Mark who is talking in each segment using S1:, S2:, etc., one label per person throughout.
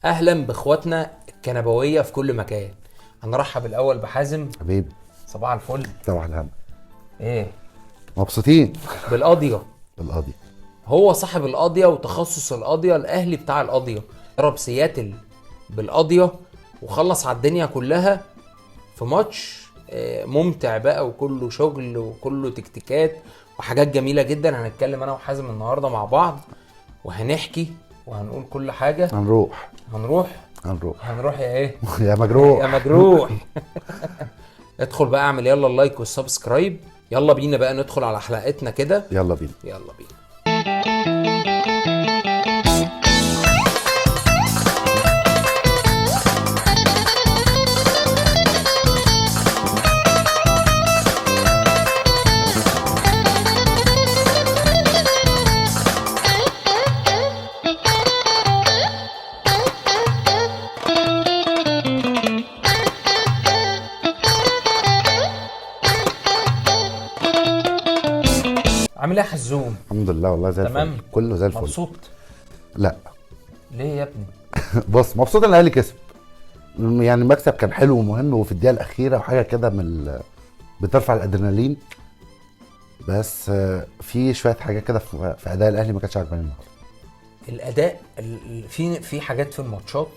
S1: اهلا باخواتنا الكنبويه في كل مكان. هنرحب الاول بحازم.
S2: حبيبي
S1: صباح الفل.
S2: صباح الهم.
S1: ايه
S2: مبسوطين
S1: بالقضيه؟
S2: بالقاضي.
S1: هو صاحب القضيه وتخصص القضيه، الاهلي بتاع القضيه. ضرب سياتل بالقضيه وخلص على الدنيا كلها في ماتش ممتع بقى، وكله شغل وكله تكتيكات وحاجات جميله جدا. هنتكلم انا وحازم النهارده مع بعض وهنحكي وهنقول كل حاجه.
S2: هنروح
S1: هنروح يا ايه
S2: يا مجروح
S1: يا مجروح. ادخل بقى اعمل يلا اللايك والسبسكرايب. يلا بينا بقى ندخل على حلقتنا كده.
S2: يلا بينا.
S1: يلا بينا. عامل ايه يا حزوم؟
S2: الحمد لله والله زي الفل.
S1: تمام.
S2: كله زي الفل.
S1: مبسوط؟
S2: لا
S1: ليه يا ابني؟
S2: بص، مبسوط ان الاهلي كسب. يعني المكسب كان حلو ومهم وفي الدقيقه الاخيره وحاجه كده بترفع الادرينالين. بس في شويه حاجات كده في اداء الاهلي ما كانتش عاجباني النهارده.
S1: الاداء في حاجات في الماتشات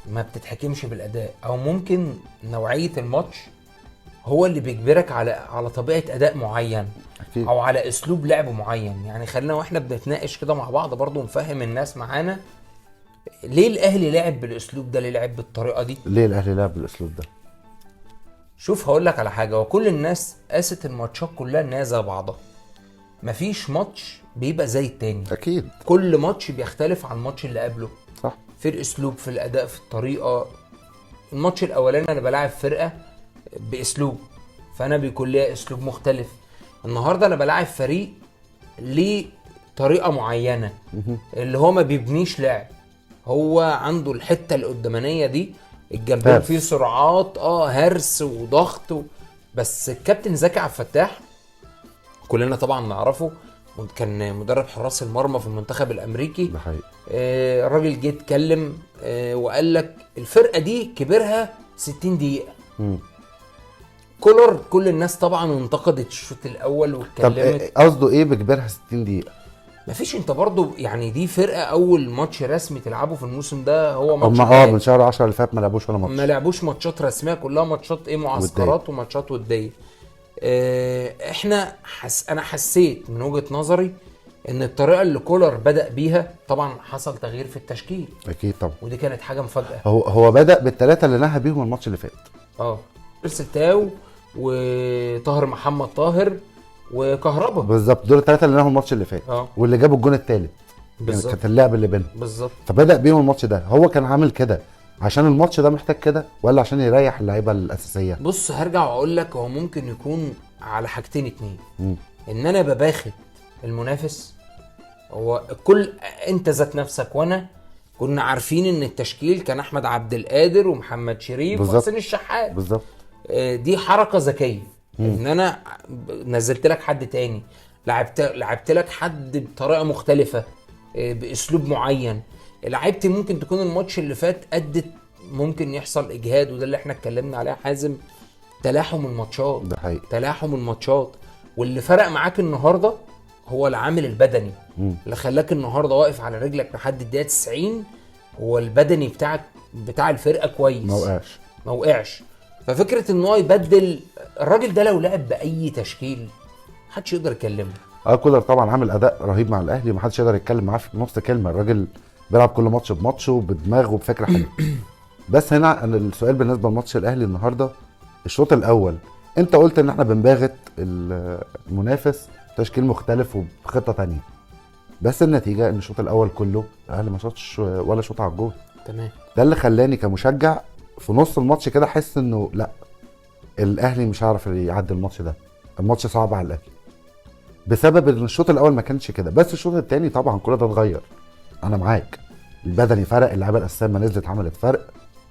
S1: ما بتتحكمش بالاداء، او ممكن نوعيه الماتش هو اللي بيجبرك على طبيعه اداء معين
S2: أكيد.
S1: او على اسلوب لعب معين. يعني خلينا واحنا بنتناقش كده مع بعض برضو نفهم الناس معانا ليه الاهلي لعب بالاسلوب ده، ليه لعب بالطريقه دي.
S2: ليه الاهلي لعب بالاسلوب ده؟
S1: شوف هقول لك على حاجه، وكل الناس قاست الماتشات كلها ان هي زي بعضها. مفيش ماتش بيبقى زي التاني،
S2: اكيد
S1: كل ماتش بيختلف عن الماتش اللي قبله،
S2: صح.
S1: في الاسلوب، في الاداء، في الطريقه. الماتش الاولاني انا بلاعب فرقه باسلوب، فانا بيكون ليا اسلوب مختلف. النهارده انا بلاعب فريق ليه طريقه معينه، اللي هو ما بيبنيش لعب، هو عنده الحته القدامانيه دي، الجنبين فيه سرعات، هرس وضغط بس الكابتن زكي عبد الفتاح كلنا طبعا نعرفه، كان مدرب حراس المرمى في المنتخب الامريكي.
S2: ده حقيقي.
S1: الراجل جه اتكلم وقال لك الفرقه دي كبرها 60 دقيقه. كولر كل الناس طبعا انتقدت الشوط الاول واتكلمت.
S2: طب قصده ايه بكبرها 60 دقيقه؟
S1: مفيش، انت برضو يعني دي فرقه اول ماتش رسمي تلعبه في الموسم ده، هو ماتش
S2: هم من شهر 10 اللي فات ما لعبوش ولا ماتش.
S1: ما لعبوش ماتشات رسميه، كلها ماتشات معسكرات وماتشات وديه. انا حسيت من وجهه نظري ان الطريقه اللي كولر بدأ بيها، طبعا حصل تغيير في التشكيل
S2: اكيد طبعا،
S1: ودي كانت حاجه مفاجاه.
S2: هو بدأ بالثلاثه اللي نهى بيهم الماتش اللي فات.
S1: ارسل تاو وطاهر محمد طاهر وكهربا.
S2: بالظبط، دول الثلاثه اللي نهوا الماتش اللي فات. واللي جابوا الجون الثالث
S1: بالظبط،
S2: كانت اللعب اللي بينهم
S1: بالظبط.
S2: فبدأ بيهم الماتش ده. هو كان عامل كده عشان الماتش ده محتاج كده، ولا عشان يريح اللعيبه الاساسيه؟
S1: بص هرجع واقول لك، هو ممكن يكون على حاجتين اتنين. ان انا بباخد المنافس، هو الكل، انت ذات نفسك وانا كنا عارفين ان التشكيل كان احمد عبد القادر ومحمد شريف وحسين الشحات.
S2: بالظبط.
S1: دي حركه ذكيه، ان انا نزلت لك حد تاني، لعبت لك حد بطريقه مختلفه، باسلوب معين. لعبت ممكن تكون الماتش اللي فات ادت، ممكن يحصل اجهاد، وده اللي احنا اتكلمنا عليه حازم، تلاحم الماتشات.
S2: ده حقيقي.
S1: تلاحم الماتشات، واللي فرق معاك النهارده هو العامل البدني اللي خلاك النهارده واقف على رجلك لحد الدقيقه 90. هو البدني بتاع الفرقه كويس، ما وقعش. ففكره ان هو يبدل الراجل ده، لو لعب باي تشكيل محدش يقدر يكلمه.
S2: كولر طبعا عامل اداء رهيب مع الاهلي ومحدش يقدر يتكلم معاه في نص كلمه. الراجل بيلعب كل ماتش بماتشه وبدماغه وبفكره حلوه. بس هنا أنا السؤال بالنسبه لماتش الاهلي النهارده، الشوط الاول انت قلت ان احنا بنباغت المنافس تشكيل مختلف وبخطه تانية، بس النتيجه ان الشوط الاول كله الاهلي ما شاطش ولا شوط على الجول.
S1: تمام.
S2: ده اللي خلاني كمشجع في نص الماتش كده احس انه لا، الاهلي مش هيعرف يعدي الماتش ده، الماتش صعب على الاهلي، بسبب ان الشوط الاول ما كانش كده. بس الشوط الثاني طبعا كل ده اتغير، انا معاك، البدني فرق، اللعيبه الاساسيه ما نزلت عملت فرق،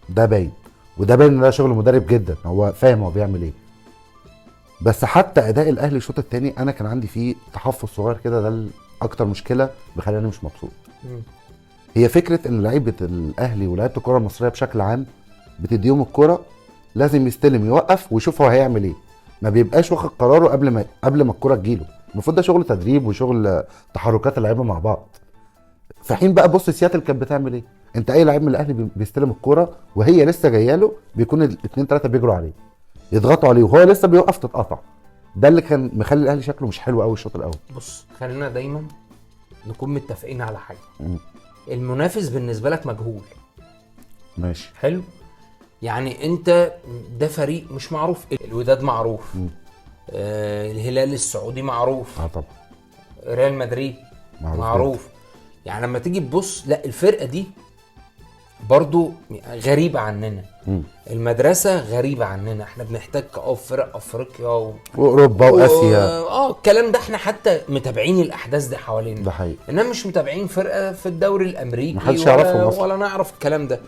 S2: ده باين، وده باين ان ده شغل مدرب جدا، هو فاهم هو بيعمل ايه. بس حتى اداء الاهلي الشوط الثاني انا كان عندي فيه تحفظ صغير كده، ده اكتر مشكله بخليني مش مبسوط. هي فكره ان لعيبه الاهلي ولاعيبه الكره المصريه بشكل عام بتديهم الكره لازم يستلم يوقف ويشوف هو هيعمل ايه، ما بيبقاش واخد قراره قبل ما الكره تجيله. المفروض ده شغل تدريب وشغل تحركات اللعيبه مع بعض. في حين بقى بص سياتل كانت بتعمل ايه؟ انت اي لعيب من الاهلي بيستلم الكوره وهي لسه جايه له بيكون الاثنين ثلاثه بيجروا عليه يضغطوا عليه وهو لسه بيوقف تتقطع. ده اللي كان مخلي الاهلي شكله مش حلو قوي الشوط الاول.
S1: بص خلينا دايما نكون متفقين على حاجه. المنافس بالنسبه لك مجهول.
S2: ماشي
S1: حلو. يعني انت ده فريق مش معروف. الوداد معروف. الهلال السعودي معروف.
S2: طبعا.
S1: ريال مدريد معروف. يعني لما تيجي تبص لا الفرقه دي برضو غريبه عننا. المدرسه غريبه عننا. احنا بنحتاج فرق افريقيا
S2: واوروبا واسيا.
S1: الكلام ده احنا حتى متابعين الاحداث دي حوالينا.
S2: ده حقيقي.
S1: انما مش متابعين فرقه في الدوري الامريكي
S2: محدش يعرفهم
S1: ولا نعرف الكلام ده.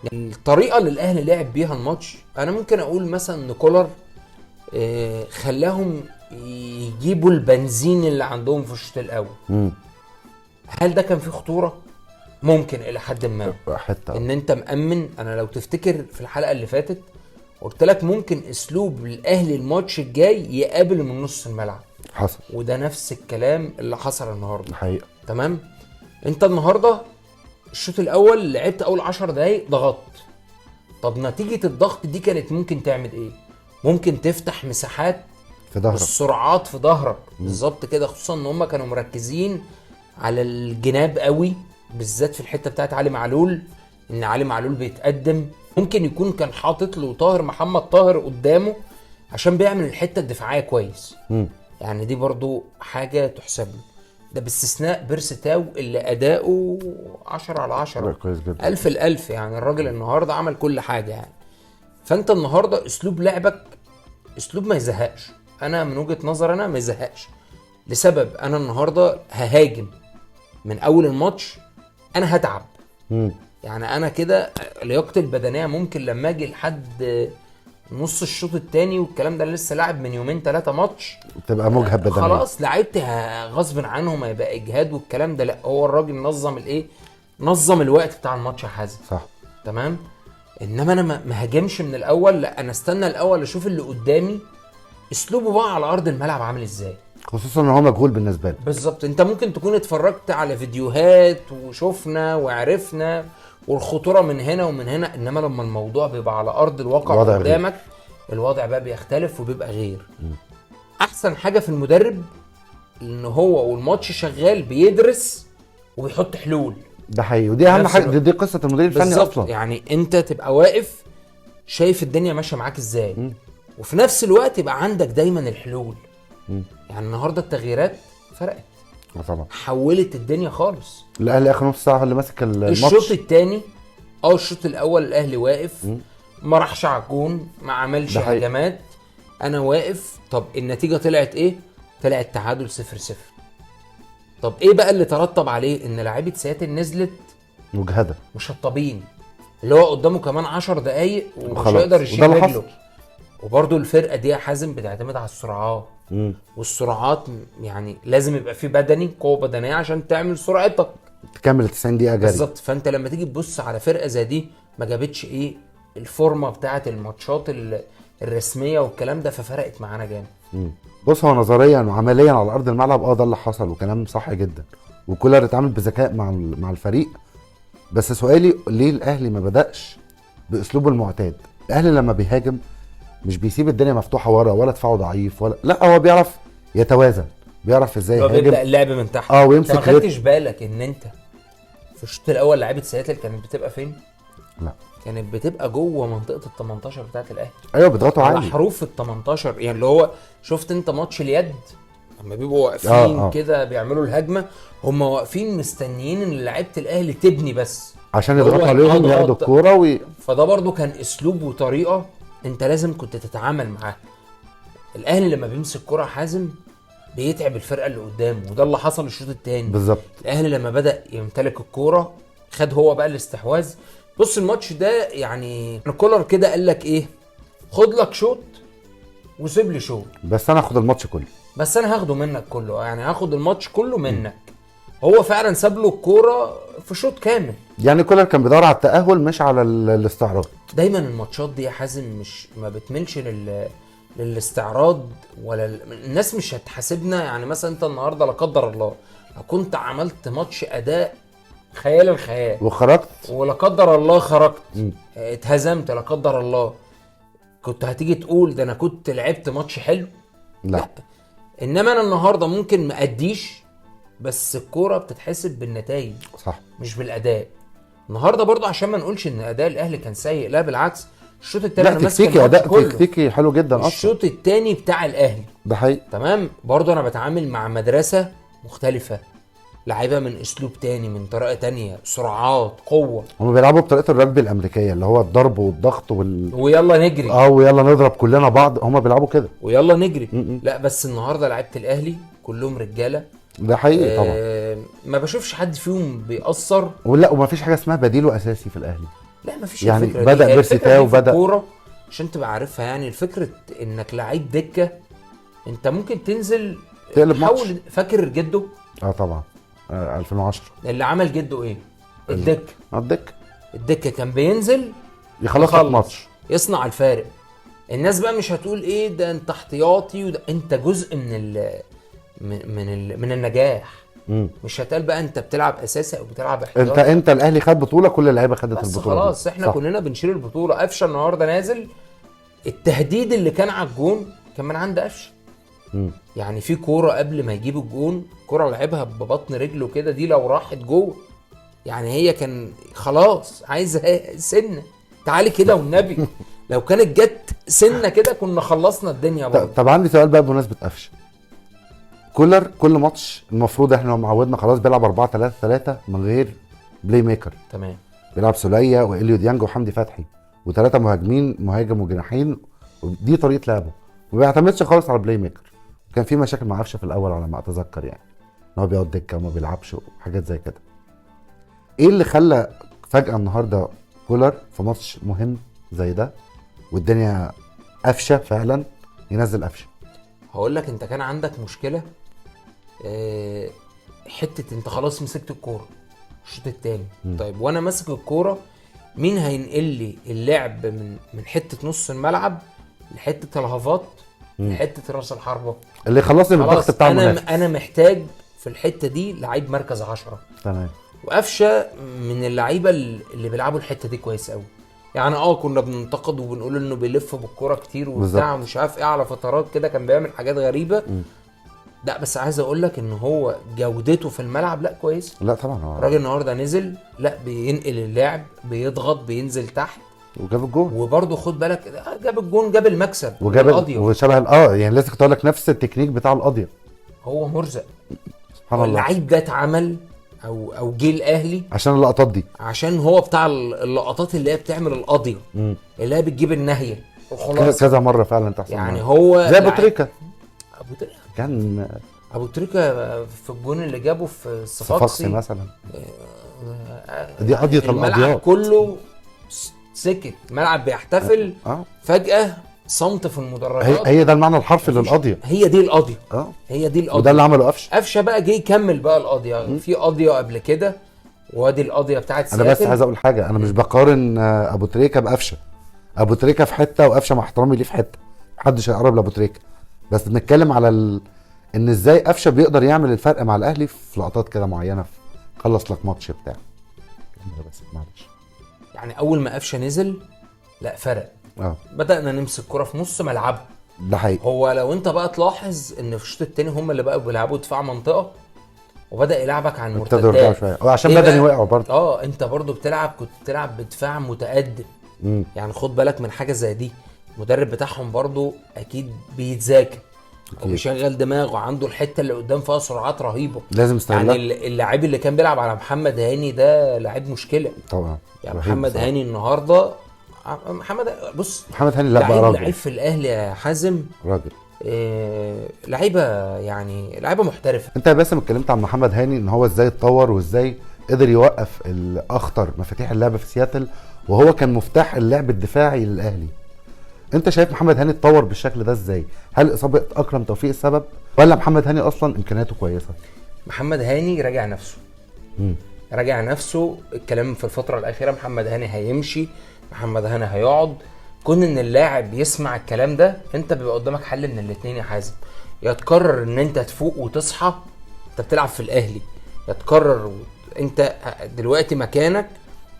S1: يعني الطريقه اللي الاهلي لعب بيها الماتش انا ممكن اقول مثلا ان كولر خلاهم يجيبوا البنزين اللي عندهم في الشوط الاول. هل ده كان فيه خطوره؟ ممكن الى حد ما
S2: حتى
S1: ان انت مأمن. انا لو تفتكر في الحلقه اللي فاتت قلت لك ممكن اسلوب الاهلي الماتش الجاي يقابل من نص الملعب.
S2: حصل.
S1: وده نفس الكلام اللي حصل النهارده.
S2: حقيقة.
S1: تمام. انت النهارده الشوط الاول لعبت اول 10 دقايق ضغطت. طب نتيجه الضغط دي كانت ممكن تعمل ايه؟ ممكن تفتح مساحات
S2: في ظهرك
S1: والسرعات في ظهرك بالظبط كده. خصوصا ان هم كانوا مركزين على الجناب قوي بالذات في الحته بتاعت علي معلول. ان علي معلول بيتقدم ممكن يكون كان حاطط له طاهر محمد طاهر قدامه عشان بيعمل الحته الدفاعيه كويس. يعني دي برضو حاجه تحسب له. ده باستثناء بيرستاو اللي اداؤه 10 على 10
S2: كويس جدا.
S1: 1000 الألف. يعني الراجل النهارده عمل كل حاجه يعني. فانت النهارده اسلوب لعبك اسلوب ما يزهقش. انا من وجهه نظر انا ما يزهقش لسبب انا النهارده ههاجم من اول الماتش. انا هتعب. يعني انا كده لياقتي البدنيه ممكن لما اجي لحد نص الشوط الثاني والكلام ده لسه لاعب من يومين 3 ماتش
S2: تبقى مجهد بدنيا
S1: خلاص لعبت غصب عنهم هيبقى اجهاد والكلام ده. لا هو الراجل نظم نظم الوقت بتاع الماتش يا حازم.
S2: صح.
S1: تمام. انما انا ما هاجمش من الاول. لا انا استنى الاول اشوف اللي قدامي اسلوبه بقى على ارض الملعب عامل ازاي.
S2: خصوصا ان هو مجهول بالنسبه لي.
S1: بالظبط. انت ممكن تكون اتفرجت على فيديوهات وشوفنا وعرفنا والخطوره من هنا ومن هنا. انما لما الموضوع بيبقى على ارض الواقع قدامك الوضع بقى بيختلف وبيبقى غير. احسن حاجه في المدرب ان هو والماتش شغال بيدرس وبيحط حلول.
S2: ده حقيقي. ودي اهم حاجه. دي قصه المدير الفني اصلا.
S1: يعني انت تبقى واقف شايف الدنيا ماشيه معاك ازاي. وفي نفس الوقت يبقى عندك دايما الحلول. يعني النهارده التغييرات فرقت.
S2: طبعا.
S1: حولت الدنيا خالص.
S2: الاهلي اخر نص ساعه اللي ماسك الماتش.
S1: الشوط الثاني الشوط الاول الاهلي واقف ما راحش على الجون ما عملش هجمات. انا واقف. طب النتيجه طلعت ايه؟ طلعت تعادل 0-0. طب ايه بقى اللي ترتب عليه؟ ان لاعيبه سياتل نزلت
S2: مجهده
S1: مشطبين اللي هو قدامه كمان 10 دقايق ومش هيقدر يشيل رجله. وبرده الفرقه دي يا حازم بتعتمد على السرعات. والسرعات يعني لازم يبقى في بدني قوه بدنيه عشان تعمل سرعتك
S2: تكمل 90 دقيقه جري.
S1: بالظبط. فانت لما تيجي تبص على فرقه زي دي ما جابتش الفورمه بتاعه الماتشات الرسميه والكلام ده ففرقت معانا جامد.
S2: بص هو نظريا وعمليا على ارض الملعب ده اللي حصل وكلام صح جدا وكولر اتعامل بذكاء مع الفريق. بس سؤالي ليه الاهلي ما بدأش باسلوبه المعتاد؟ الاهلي لما بيهاجم مش بيسيب الدنيا مفتوحه ورا ولا دفاعه ضعيف ولا لا هو بيعرف يتوازن. بيعرف ازاي يهاجم.
S1: بيبدأ اللعب من تحت.
S2: ويمسك.
S1: ما خدتش بالك ان انت في الشوط الاول لعيبه سياتل كانت بتبقى فين؟
S2: لا
S1: كانت بتبقى جوه منطقه ال 18 بتاعه الاهلي.
S2: ايوه بيضغطوا
S1: على
S2: عالي
S1: حروف ال 18. يعني اللي هو شفت انت ماتش اليد لما بيبقوا واقفين كده بيعملوا الهجمه هم واقفين مستنيين ان لعيبه الاهلي تبني بس
S2: عشان يضغطوا عليهم ياخدوا الكوره
S1: فده برضو كان اسلوب وطريقه انت لازم كنت تتعامل معاها. الاهلي لما بيمسك كرة حازم بيتعب الفرقه اللي قدامه وده اللي حصل الشوط الثاني
S2: بالظبط.
S1: الاهلي لما بدا يمتلك الكوره خد هو بقى الاستحواذ. بص الماتش ده يعني كولر كده قال لك خد لك شوط وسيب لي شوط
S2: بس انا هاخد الماتش كله.
S1: بس انا هاخده منك كله. يعني هاخد الماتش كله منك هو فعلا ساب له الكوره في شوط كامل.
S2: يعني كولر كان بيدور على التاهل مش على الاستعراض.
S1: دايما الماتشات دي يا حازم مش ما بتملش للاستعراض ولا الناس مش هتحاسبنا. يعني مثلا انت النهارده لا قدر الله لو كنت عملت ماتش اداء خيال الخيال
S2: وخرجت
S1: ولا قدر الله خرجت اتهزمت لا قدر الله، كنت هتيجي تقول ده انا كنت لعبت ماتش حلو؟
S2: لا.
S1: انما انا النهارده ممكن ما اديش، بس الكوره بتتحسب بالنتائج
S2: صح.
S1: مش بالاداء. النهارده برضو عشان ما نقولش ان اداء الاهلي كان سيء، لا بالعكس، الشوط الثاني
S2: لا تكتيكي اداء تكتيكي حلو جدا اصلا.
S1: الشوط الثاني بتاع الاهلي
S2: ده حقيقي
S1: تمام. برضو انا بتعامل مع مدرسه مختلفه، لعيبه من اسلوب تاني، من طريقه تانية، سرعات، قوه.
S2: هم بيلعبوا بطريقه الرجبي الامريكيه اللي هو الضرب والضغط
S1: ويلا نجري
S2: ويلا نضرب كلنا بعض. هم بيلعبوا كده
S1: ويلا نجري. لا بس النهارده لعيبه الاهلي كلهم رجاله.
S2: ده حقيقي طبعا.
S1: ما بشوفش حد فيهم بيأثر.
S2: ولا وما فيش حاجه اسمها بديله اساسي في الاهلي.
S1: لا ما فيش
S2: يعني
S1: الفكره
S2: بدأ
S1: دي.
S2: بيرسي تاو وبدأ
S1: الكوره عشان تبقى عارفها. يعني الفكره انك لعيب دكه انت ممكن تنزل
S2: تقلب ماتش.
S1: فاكر جده؟
S2: طبعا 2010
S1: اللي عمل جده ايه؟ الدكه. الدكه كان بينزل
S2: يخلص الماتش،
S1: يصنع الفارق. الناس بقى مش هتقول ايه ده انت احتياطي وده انت جزء من النجاح. مش هتقال بقى انت بتلعب اساسي او بتلعب احتياطي.
S2: انت الاهلي خد بطوله، كل اللعيبه خدت
S1: بس
S2: البطوله
S1: خلاص
S2: دي.
S1: احنا صح. كلنا بنشيل البطوله. قفشه النهارده نازل، التهديد اللي كان على الجون كان من عند قفشه. يعني في كوره قبل ما يجيب الجون، كوره لعبها ببطن رجله كده، دي لو راحت جوه يعني هي كان خلاص عايزه سنه تعالي كده والنبي. لو كانت جت سنه كده كنا خلصنا الدنيا برضه.
S2: طب عندي سؤال بقى بمناسبه قفشه. كولر كل ماتش المفروض احنا معودنا خلاص بيلعب 4-3-3 من غير بلاي ميكر.
S1: تمام.
S2: بيلعب سولية واليو ديانج وحمدي فتحي وثلاثه مهاجمين، مهاجم وجناحين. دي طريقه لعبه، ما بيعتمدش خالص على البلاي ميكر. كان في مشاكل مع قفشه في الاول على ما اتذكر، يعني ان هو بيقعد دكه وما بيلعبش وحاجات زي كده. ايه اللي خلى فجاه النهارده كولر في ماتش مهم زي ده والدنيا قفشه فعلا ينزل قفشه؟
S1: هقول لك انت كان عندك مشكله حته انت خلاص مسكت الكوره الشوط الثاني. طيب وانا ماسك الكوره مين هينقل لي اللعب من حته نص الملعب لحته الهافات لحته راس الحربه
S2: اللي خلصني من الضغط بتاع المنافس؟
S1: انا محتاج في الحته دي لعيب مركز 10.
S2: تمام.
S1: وقفشه من اللعيبه اللي بيلعبوا الحته دي كويس قوي. يعني كنا بننتقد وبنقول انه بيلف بالكوره كتير وبتاع ومش عارف ايه، على فترات كده كان بيعمل حاجات غريبه. لا بس عايز اقول لك ان هو جودته في الملعب لا كويس.
S2: لا طبعا.
S1: الراجل النهارده نزل لا بينقل اللعب، بيضغط، بينزل تحت
S2: وجاب الجون.
S1: وبرده خد بالك جاب الجون، جاب المكسب
S2: وجاب القضيه وشبه يعني لسه كنت اقول لك نفس التكنيك بتاع القضيه.
S1: هو مرزق
S2: سبحان الله.
S1: اللعيب ده اتعمل او جه الاهلي
S2: عشان اللقطات دي،
S1: عشان هو بتاع اللقطات اللي هي بتعمل القضيه اللي هي بتجيب النهيه وخلاص.
S2: كذا مره فعلا تحصل
S1: يعني هو
S2: زي ابو تريكه.
S1: كان ابو تريكه في الجون اللي جابه في الصفاقسي
S2: مثلا. دي قضيه
S1: الملعب كله سكت، الملعب بيحتفل. فجاه صمت في المدرجات.
S2: هي ده المعنى الحرفي للقضيه.
S1: هي دي القضيه. هي دي القضيه.
S2: وده اللي عمله
S1: قفشه بقى جه يكمل بقى القضيه. في قضيه قبل كده وادي القضيه بتاعت سياتل.
S2: انا بس عايز اقول حاجه، انا مش بقارن ابو تريكه بقفشه. ابو تريكه في حته وقفشه مع احترامي ليه في حته، محدش هيقرب لابو تريكه. بس بنتكلم على ان ازاي قفشه بيقدر يعمل الفرق مع الاهلي في لقطات كده معينه، خلص لك ماتش بتاع. بس معلش
S1: يعني اول ما قفشه نزل لا فرق. بدأنا نمسك كرة في نص ملعبه.
S2: ده حقيقي.
S1: هو لو انت بقى تلاحظ ان في الشوط الثاني هم اللي بقوا بيلعبوا دفاع منطقة وبدأ يلعبك على المرتدات
S2: شويه عشان بدني وقعوا برضه.
S1: انت برضه كنت بتلعب بدفاع متقدم. يعني خد بالك من حاجة زي دي. المدرب بتاعهم برضه اكيد بيتذاكر وبيشغل دماغه، عنده الحتة اللي قدام فيها سرعات رهيبة
S2: لازم يستغلها.
S1: يعني اللاعب اللي كان بيلعب على محمد هاني ده لاعب مشكلة
S2: طبعا.
S1: يعني محمد هاني النهارده محمد
S2: هاني لا بقى راجل.
S1: لعيب في الاهلي يا حازم،
S2: راجل.
S1: لعيبه يعني لعيبه محترفه.
S2: انت يا باسم اتكلمت عن محمد هاني ان هو ازاي اتطور وازاي قدر يوقف الاخطر مفاتيح اللعب في سياتل، وهو كان مفتاح اللعب الدفاعي للاهلي. انت شايف محمد هاني اتطور بالشكل ده ازاي؟ هل اصابه اكرم توفيق السبب ولا محمد هاني اصلا امكانياته كويسه؟
S1: محمد هاني راجع نفسه.
S2: مم.
S1: راجع نفسه. الكلام في الفتره الاخيره محمد هاني هيمشي، محمد هاني هيقعد. كون ان اللاعب يسمع الكلام ده، انت بيبقى قدامك حل من الاثنين يا حازم. يا تقرر ان انت تفوق وتصحى، انت بتلعب في الاهلي، يا تقرر انت دلوقتي مكانك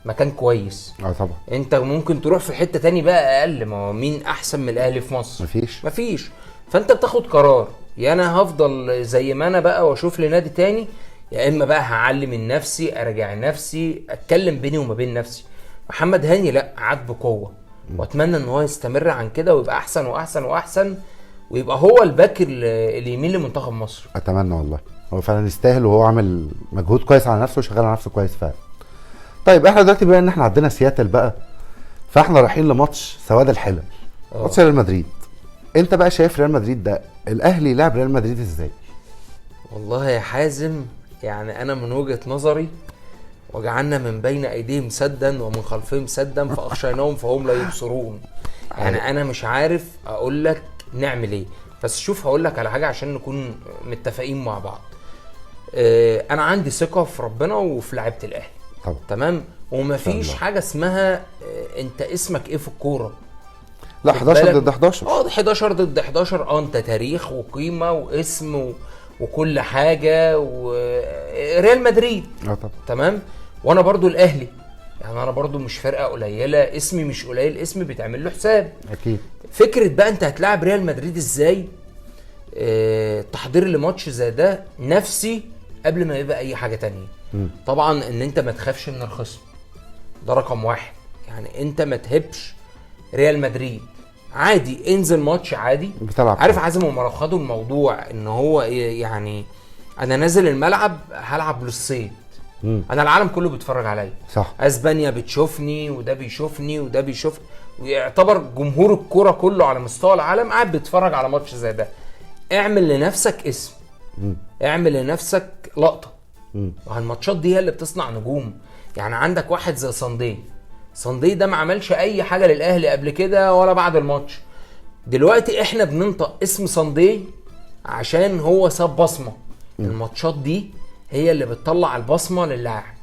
S1: مكان كويس.
S2: طبعا
S1: انت ممكن تروح في حته تاني بقى اقل. ما هو مين احسن من الاهلي في مصر؟ مفيش. فانت بتاخد قرار، يا انا هفضل زي ما انا بقى واشوف لي نادي تاني، يا اما بقى هعلم من نفسي، ارجع نفسي، اتكلم بيني وما بين نفسي. محمد هاني لا، عاد بقوه، واتمنى ان هو يستمر عن كده ويبقى احسن واحسن واحسن، ويبقى هو الباك اليمين لمنتخب مصر.
S2: اتمنى والله، هو فعلا يستاهل، وهو عامل مجهود كويس على نفسه وشغال على نفسه كويس فعلا. طيب احنا دلوقتي بما ان احنا عندنا سياتل بقى، فاحنا رايحين لماتش سواد الحلل، ماتش ريال مدريد. انت بقى شايف ريال مدريد ده، الاهلي لعب ريال مدريد ازاي؟
S1: والله يا حازم، يعني انا من وجهة نظري، وجعلنا من بين ايديهم سدا ومن خلفهم سدا فاخشيناهم فهم لا يبصرون. يعني انا مش عارف اقول لك نعمل ايه، بس شوف هقول لك على حاجه عشان نكون متفقين مع بعض. انا عندي ثقه في ربنا وفي لعيبه الاهلي
S2: طبعا.
S1: تمام، ومفيش حاجه اسمها انت اسمك ايه في الكوره.
S2: لا 11 ضد 11.
S1: 11 ضد 11. انت تاريخ وقيمه واسم وكل حاجه، وريال مدريد
S2: طبعا.
S1: تمام. وانا برضو الاهلي، يعني انا برضو مش فرقه قليله، اسمي مش قليل، اسمي بيتعمل له حساب
S2: اكيد.
S1: فكره بقى انت هتلاعب ريال مدريد ازاي. تحضير لماتش زي ده نفسي قبل ما يبقى اي حاجه تانية. طبعا ان انت ما تخافش من الخصم، ده رقم واحد. يعني انت ما تهبش ريال مدريد، عادي انزل ماتش عادي
S2: بتلعب.
S1: عارف عازم، هم لو خدوا الموضوع ان هو يعني انا نازل الملعب هلعب للصيد، انا العالم كله بيتفرج عليا،
S2: صح.
S1: اسبانيا بتشوفني وده بيشوفني وده بيشوفني، ويعتبر جمهور الكرة كله على مستوى العالم قاعد بيتفرج على ماتش زي ده. اعمل لنفسك اسم، اعمل لنفسك لقطة. والماتشات دي هي اللي بتصنع نجوم. يعني عندك واحد زي صندي ده ما عملش اي حاجة للاهلي قبل كده ولا بعد الماتش. دلوقتي احنا بننطق اسم صندي عشان هو ساب بصمة. الماتشات دي هي اللي بتطلع البصمة للاعب،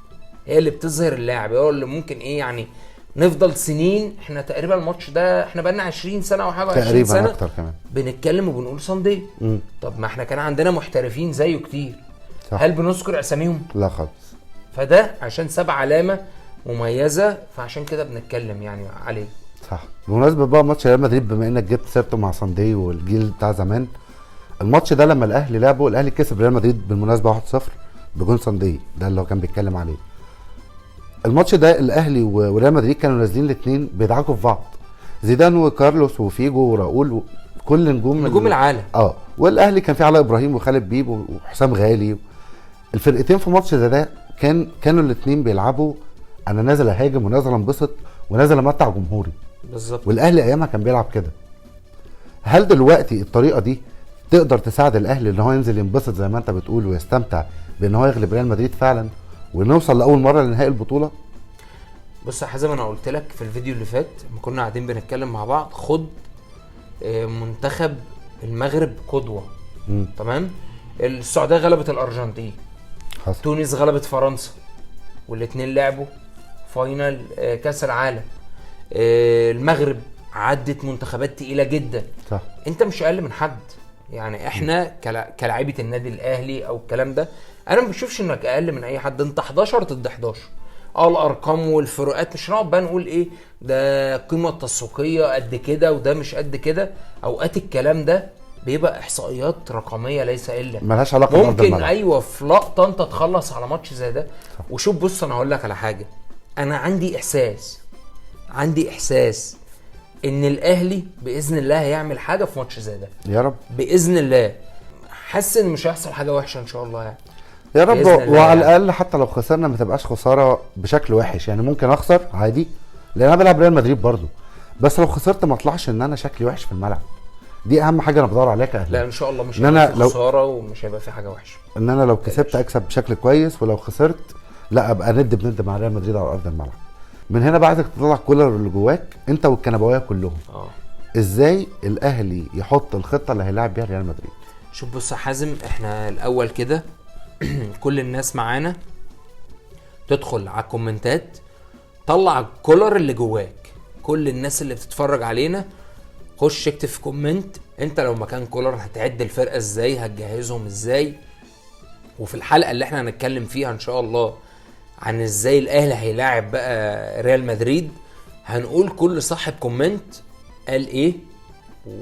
S1: هي اللي بتظهر اللاعب، هو اللي ممكن ايه يعني نفضل سنين. احنا تقريبا الماتش ده احنا بقالنا 20 سنة او حاجة، 20 سنة
S2: تقريبا اكتر كمان
S1: بنتكلم وبنقول صندي. طب ما احنا كان عندنا محترفين زيه كتير،
S2: صح.
S1: هل بنذكر اساميهم؟
S2: لا خالص.
S1: فده عشان ساب علامة مميزة، فعشان كده بنتكلم يعني عليه.
S2: صح. بمناسبة بقى ماتش ريال مدريد، بما انك جبت سيرته مع صندي والجيل بتاع زمان، الماتش ده لما الاهلي لعبه، الاهلي كسب ريال مدريد بالمناسبة 1-0 بجون صندي، ده اللي هو كان بيتكلم عليه. الماتش ده الاهلي وريال مدريد كانوا نازلين الاثنين بيدعكوا في بعض، زيدان وكارلوس وفيجو وراؤول، كل نجوم
S1: العالم.
S2: والاهلي كان فيه علاء ابراهيم وخالد بيب وحسام غالي. الفرقتين في ماتش زي ده كانوا الاثنين بيلعبوا انا نازل اهاجم ونازل انبسط ونازل امتع جمهوري
S1: بالظبط.
S2: والاهلي ايامها كان بيلعب كده. هل دلوقتي الطريقه دي تقدر تساعد الاهلي ان هو ينزل ينبسط زي ما انت بتقول ويستمتع بان هو يغلب ريال مدريد فعلا ونوصل لاول مره لنهائي البطوله؟
S1: بص يا حازم، انا قلت لك في الفيديو اللي فات لما كنا قاعدين بنتكلم مع بعض، خد منتخب المغرب قدوه. تمام. السعوديه غلبت الارجنتين،
S2: حصل.
S1: تونس غلبت فرنسا، والاثنين لعبوا فاينل كاس العالم. المغرب عدت منتخبات تقيله جدا.
S2: صح.
S1: انت مش اقل من حد. يعني احنا كلاعيبه النادي الاهلي او الكلام ده، انا ما بشوفش انك اقل من اي حد. انت 11 ضد 11. الارقام والفروقات مش هنقعد بقى نقول ايه ده القيمه التسويقيه قد كده وده مش قد كده. اوقات الكلام ده بيبقى احصائيات رقميه ليس الا
S2: ملهاش علاقه
S1: ممكن ايوه في لقطه انت تخلص على ماتش زي ده. وشوف بص انا هقول لك على حاجه، انا عندي احساس ان الاهلي باذن الله هيعمل حاجه في ماتش زي ده
S2: يا رب
S1: باذن الله. حاسس ان مش هيحصل حاجه وحشه ان شاء الله يعني
S2: يا رب. وعلى الاقل حتى لو خسرنا ما تبقاش خساره بشكل وحش. يعني ممكن اخسر عادي لان انا بلعب ريال مدريد برضو، بس لو خسرت ما اطلعش ان انا شكلي وحش في الملعب. دي اهم حاجه انا بدور عليها كاهلي.
S1: لا ان شاء الله مش هيبقى في خساره ومش هيبقى في حاجه وحشه.
S2: ان انا لو كسبت اكسب بشكل كويس، ولو خسرت لا ابقى ند مع ريال مدريد على ارض الملعب. من هنا بقى عايزك تطلع كل اللي جواك انت والكنبويه كلهم. ازاي الاهلي يحط الخطه اللي هيلاعب بيها ريال مدريد؟
S1: شوف بص يا حازم، احنا الاول كده كل الناس معانا تدخل على الكومنتات، طلع الكولر اللي جواك. كل الناس اللي بتتفرج علينا خش اكتب في كومنت انت لو مكان كولر هتعد الفرقه ازاي، هتجهزهم ازاي. وفي الحلقه اللي احنا هنتكلم فيها ان شاء الله عن ازاي الاهلي هيلاعب بقى ريال مدريد، هنقول كل صاحب كومنت قال ايه،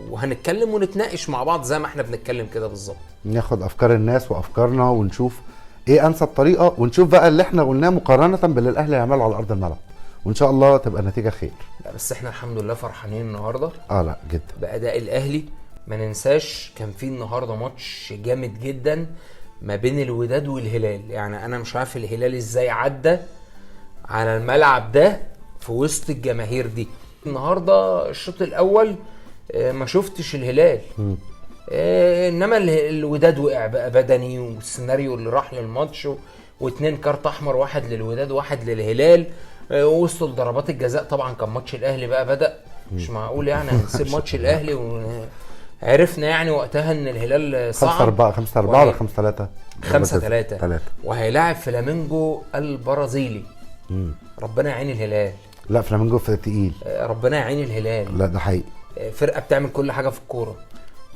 S1: وهنتكلم ونتناقش مع بعض زي ما احنا بنتكلم كده بالظبط.
S2: ناخد افكار الناس وافكارنا ونشوف ايه انسب طريقه، ونشوف بقى اللي احنا قلناه مقارنه باللي الاهلي هيعمله على ارض الملعب، وان شاء الله تبقى النتيجه خير.
S1: لا بس احنا الحمد لله فرحانين النهارده
S2: لا جدا
S1: باداء الاهلي. ما ننساش كان في النهارده ماتش جامد جدا ما بين الوداد والهلال. يعني انا مش عارف الهلال ازاي عدى على الملعب ده في وسط الجماهير دي. النهارده الشوط الاول ما شفتش الهلال، انما الوداد وقع بقى بدني، والسيناريو اللي راح للماتش واتنين كارت احمر، واحد للوداد واحد للهلال، وصلوا لضربات الجزاء. طبعا كان ماتش الاهلي بقى بدأ، مش معقول يعني هنسيب ماتش الاهلي. وعرفنا يعني وقتها ان الهلال صعد
S2: 5-4 ولا 5-3
S1: 5-3 وهيلاعب فلامينجو البرازيلي. ربنا يعين الهلال.
S2: لا فلامينجو فرقه تقيل،
S1: ربنا يعين الهلال.
S2: لا ده حقيقي،
S1: فرقه بتعمل كل حاجه في الكوره،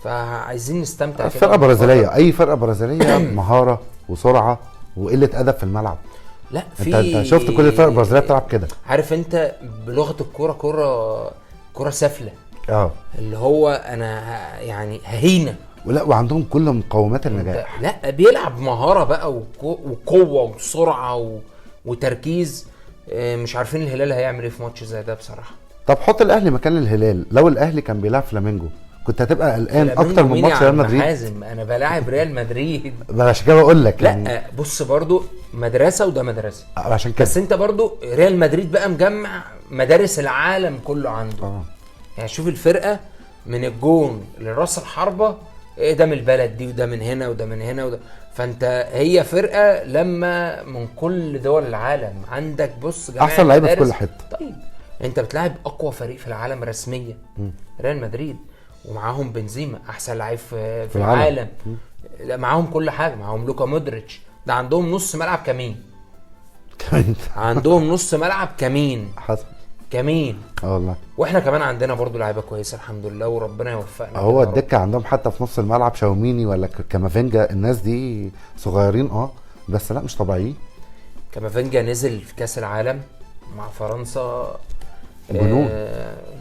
S1: فعايزين نستمتع كده.
S2: فرقه برازيليه، اي فرقه برازيليه مهاره وسرعه وقله ادب في الملعب.
S1: لا
S2: انت شفت كل الفرق البرازيليه بتلعب كده،
S1: عارف انت بلغه الكوره كوره سافله، اللي هو انا يعني ههينه.
S2: ولا وعندهم كل مقومات النجاح.
S1: لا بيلعب مهاره بقى وقوه وسرعه وتركيز. مش عارفين الهلال هيعمل ايه في ماتش زي ده بصراحه.
S2: طب حط الاهلي مكان الهلال، لو الاهلي كان بيلعب فلامينجو كنت هتبقى قلقان اكتر من ماتش ريال مدريد.
S1: حازم انا بلاعب ريال مدريد
S2: عشان كده بقول لك
S1: لا يعني بص برضو مدرسه وده مدرسه،
S2: عشان كده
S1: بس انت برضو ريال مدريد بقى مجمع مدارس العالم كله عنده. يعني شوف الفرقه من الجون لراس الحربه، ايه ده من البلد دي، وده من هنا وده من هنا وده. فانت هي فرقه لما من كل دول العالم عندك، بص جماعه
S2: احسن لعيبه في كل حته.
S1: طيب انت بتلاعب اقوى فريق في العالم رسميا ريال مدريد، ومعاهم بنزيما احسن لعيب في العالم. لا معاهم كل حاجه، معاهم لوكا مودريتش، ده عندهم نص ملعب كمين عندهم نص ملعب كمين
S2: حصل
S1: كمين
S2: والله.
S1: واحنا كمان عندنا برضو لعيبه كويسه الحمد لله، وربنا يوفقنا.
S2: هو الدكه عندهم حتى في نص الملعب شاوميني ولا كامافينجا، الناس دي صغيرين بس لا مش طبيعيين.
S1: كامافينجا نزل في كاس العالم مع فرنسا
S2: جنون.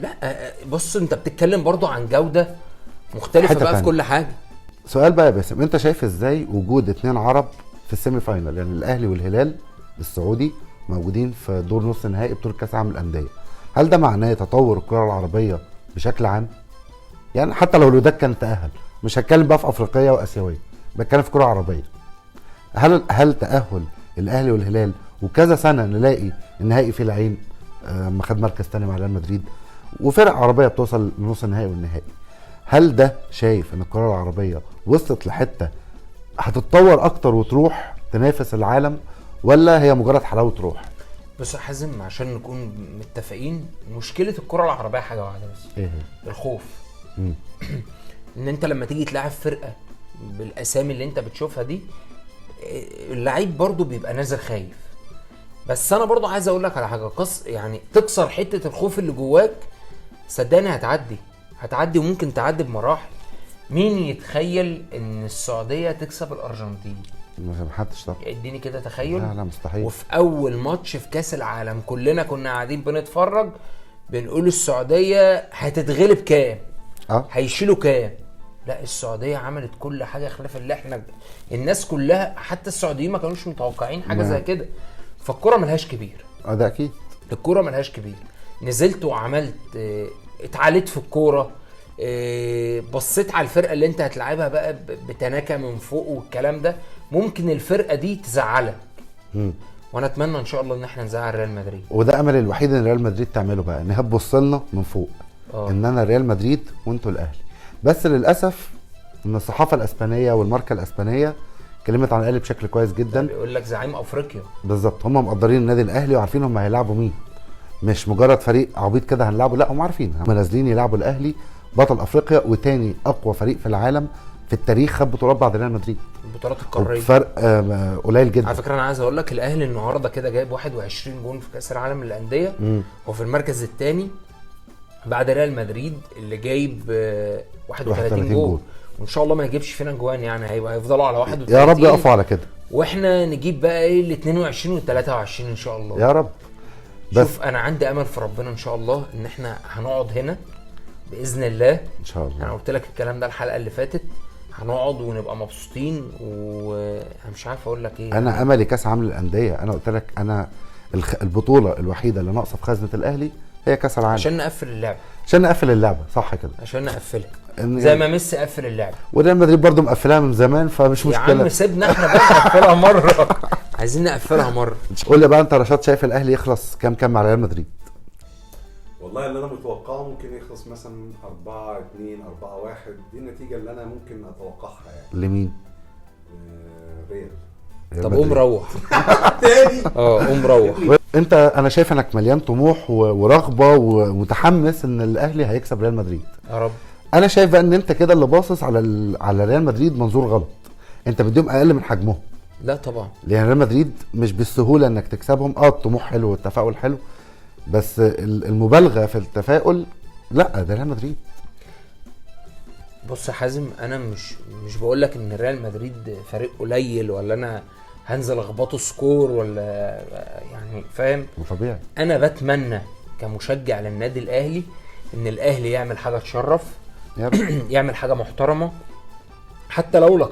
S1: لا بص انت بتتكلم برضو عن جوده مختلفه بقى في كل حاجه.
S2: سؤال بقى يا باسم، انت شايف ازاي وجود 2 عرب في السيمي فاينال؟ يعني الاهلي والهلال السعودي موجودين في دور نص نهائي بطوله كاس العالم للانديه، هل ده معناه تطور الكره العربيه بشكل عام؟ يعني حتى لو الوداد كان تاهل، مش هتكلم بقى في افريقيه واسيويه، بتكلم في كره عربيه. هل تاهل الاهلي والهلال وكذا سنه نلاقي النهائي في العين لما خد مركز ثاني مع ريال مدريد، وفرق عربيه بتوصل لنص النهائي والنهائي، هل ده شايف ان الكره العربيه وصلت لحته هتتطور اكتر وتروح تنافس العالم، ولا هي مجرد حلاوه روح؟
S1: بص يا حازم عشان نكون متفقين، مشكله الكره العربيه حاجه واحده بس،
S2: ايه هي؟
S1: الخوف. ان انت لما تيجي تلعب فرقه بالاسامي اللي انت بتشوفها دي، اللعيب برضو بيبقى نازل خايف. بس انا برضو عايز اقول لك على حاجه، يعني تكسر حته الخوف اللي جواك، صدقني هتعدي وممكن تعدي بمراحل. مين يتخيل ان السعوديه تكسب الارجنتين؟
S2: ما حدش طبعا.
S1: اديني كده تخيل.
S2: لا مستحيل.
S1: وفي اول ماتش في كاس العالم كلنا كنا قاعدين بنتفرج بنقول السعوديه هتتغلب كام، هيشيلوا كام. لا السعوديه عملت كل حاجه خلاف اللي احنا الناس كلها، حتى السعوديين ما كانوش متوقعين حاجه زي كده. فالكره ملهاش كبير.
S2: ده اكيد
S1: الكره ملهاش كبير. نزلت وعملت اتعاليت في الكوره، بصيت على الفرقه اللي انت هتلعبها بقى بتناكه من فوق والكلام ده، ممكن الفرقه دي تزعلك. وانا اتمنى ان شاء الله ان احنا نزعل ريال مدريد،
S2: وده امل الوحيد ان ريال مدريد تعمله بقى، انها تبص لنا من فوق ان انا ريال مدريد وانتوا الاهلي. بس للاسف ان الصحافه الاسبانيه والماركه الاسبانيه اتكلمت عن الاهلي بشكل كويس جدا.
S1: بيقول لك زعيم افريقيا
S2: بالظبط، هم مقدرين النادي الاهلي وعارفين هم هيلعبوا مين، مش مجرد فريق عبيط كده هنلعبه، لا هم عارفين هم نازلين يلعبوا الاهلي بطل افريقيا وتاني اقوى فريق في العالم في التاريخ خد بطولات بعد ريال مدريد،
S1: البطولات القاريه
S2: فرق قليل جدا.
S1: على فكره انا عايز اقول لك الاهلي النهارده كده جايب 21 جون في كاس العالم للانديه، وفي المركز الثاني بعد ريال مدريد اللي جايب 31 جون، وان شاء الله ما يجيبش فينا جوان، يعني هيفضلوا على 31
S2: يا رب يقفوا على كده،
S1: واحنا نجيب بقى ايه ال 22 وال 23 ان شاء الله
S2: يا رب.
S1: شوف انا عندي امل في ربنا ان شاء الله ان احنا هنقعد هنا باذن الله
S2: ان شاء الله.
S1: انا قلت لك الكلام ده الحلقه اللي فاتت، هنقعد ونبقى مبسوطين، وانا مش عارف اقول لك ايه.
S2: انا املي كاس عالم للانديه، انا قلت لك انا البطوله الوحيده اللي ناقصه في خزنه الاهلي هي كاس العالم،
S1: عشان نقفل اللعبه،
S2: عشان نقفل اللعبه، صح كده،
S1: عشان نقفلها زي ما ميسي قفل اللعبه،
S2: وريال مدريد برضو مقفلها من زمان، فمش مشكله
S1: يا عم سيبنا احنا بقى نقفلها مره عايزين نقفلها مره.
S2: قول لي بقى انت رشاد، شايف الاهلي يخلص كام مع ريال مدريد؟
S3: والله اللي انا متوقعه ممكن يخلص مثلا 4-2 4-1، دي النتيجه اللي انا ممكن اتوقعها يعني.
S2: لمين؟
S3: ريال.
S1: طب قوم روح تاني قوم روح.
S2: انا شايف انك مليان طموح ورغبه ومتحمس ان الاهلي هيكسب ريال مدريد
S1: يا رب.
S2: انا شايف بقى ان انت كده اللي باصص على ريال مدريد منظور غلط، انت بديهم اقل من حجمهم.
S1: لا طبعا،
S2: لان ريال مدريد مش بالسهوله انك تكسبهم. الطموح حلو والتفاؤل حلو، بس المبالغه في التفاؤل لا، ده ريال مدريد.
S1: بص يا حازم، انا مش بقول لك ان ريال مدريد فريق قليل ولا انا هنزل اخبطه سكور ولا يعني فاهم،
S2: طبيعي.
S1: انا بتمنى كمشجع للنادي الاهلي ان الاهلي يعمل حاجه تشرف يعمل حاجه محترمه، حتى لو لا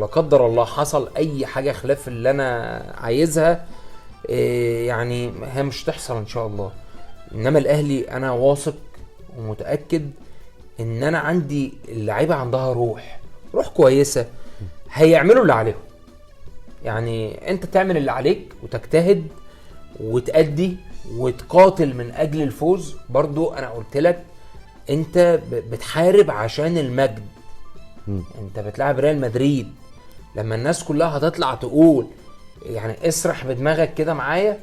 S1: قدر الله حصل اي حاجه خلاف اللي انا عايزها، يعني هي مش تحصل ان شاء الله. انما الاهلي انا واثق ومتاكد ان انا عندي اللعيبه عندها روح كويسه، هيعملوا اللي عليهم. يعني انت تعمل اللي عليك وتجتهد وتأدي وتقاتل من اجل الفوز. برضو انا قلت لك انت بتحارب عشان المجد. انت بتلعب ريال مدريد، لما الناس كلها هتطلع تقول يعني اسرح بدماغك كده معايا